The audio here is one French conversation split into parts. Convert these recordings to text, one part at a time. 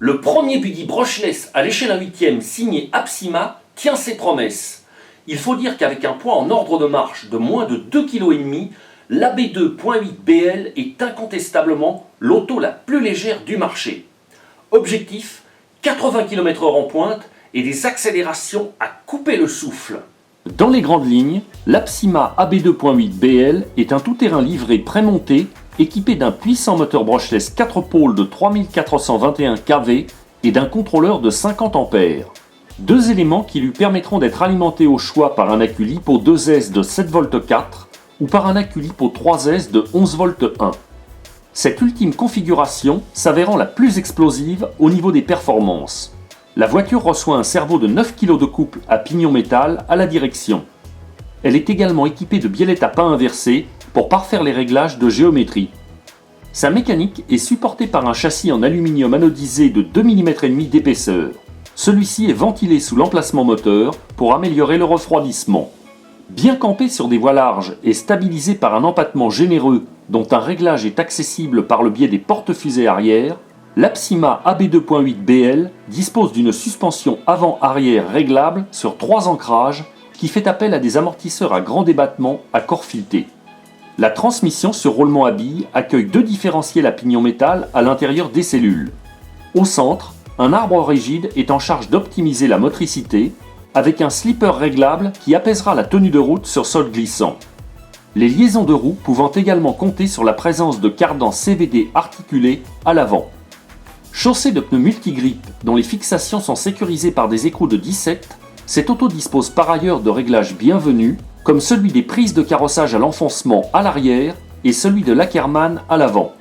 Le premier buggy brushless à l'échelle 1/8 signé Apsima tient ses promesses. Il faut dire qu'avec un poids en ordre de marche de moins de 2,5 kg, l'AB2.8BL est incontestablement l'auto la plus légère du marché. Objectif, 80 km/h en pointe et des accélérations à couper le souffle. Dans les grandes lignes, l'Apsima AB2.8BL est un tout-terrain livré prémonté, équipé d'un puissant moteur brushless 4 pôles de 3421 kV et d'un contrôleur de 50 A. Deux éléments qui lui permettront d'être alimenté au choix par un accu LiPo 2S de 7V4 ou par un accu LiPo 3S de 11V1. Cette ultime configuration s'avérant la plus explosive au niveau des performances. La voiture reçoit un cerveau de 9 kg de couple à pignon métal à la direction. Elle est également équipée de biellettes à pas inversées pour parfaire les réglages de géométrie. Sa mécanique est supportée par un châssis en aluminium anodisé de 2,5 mm d'épaisseur. Celui-ci est ventilé sous l'emplacement moteur pour améliorer le refroidissement. Bien campé sur des voies larges et stabilisé par un empattement généreux dont un réglage est accessible par le biais des porte-fusées arrière, l'Apsima AB2.8BL dispose d'une suspension avant-arrière réglable sur 3 ancrages qui fait appel à des amortisseurs à grand débattement à corps fileté. La transmission sur roulement à billes accueille 2 différentiels à pignon métal à l'intérieur des cellules. Au centre, un arbre rigide est en charge d'optimiser la motricité avec un slipper réglable qui apaisera la tenue de route sur sol glissant. Les liaisons de roues pouvant également compter sur la présence de cardans CVD articulés à l'avant. Chaussée de pneus multigrip dont les fixations sont sécurisées par des écrous de 17, cette auto dispose par ailleurs de réglages bienvenus comme celui des prises de carrossage à l'enfoncement à l'arrière et celui de l'Ackerman à l'avant.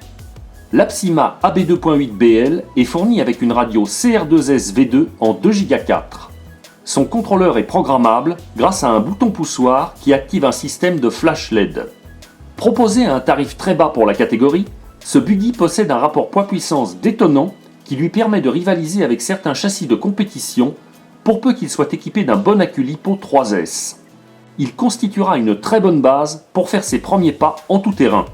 L'Apsima AB2.8BL est fournie avec une radio CR2S V2 en 2Go4. Son contrôleur est programmable grâce à un bouton poussoir qui active un système de flash LED. Proposé à un tarif très bas pour la catégorie, ce buggy possède un rapport poids-puissance détonnant qui lui permet de rivaliser avec certains châssis de compétition pour peu qu'il soit équipé d'un bon accu LiPo 3S. Il constituera une très bonne base pour faire ses premiers pas en tout terrain.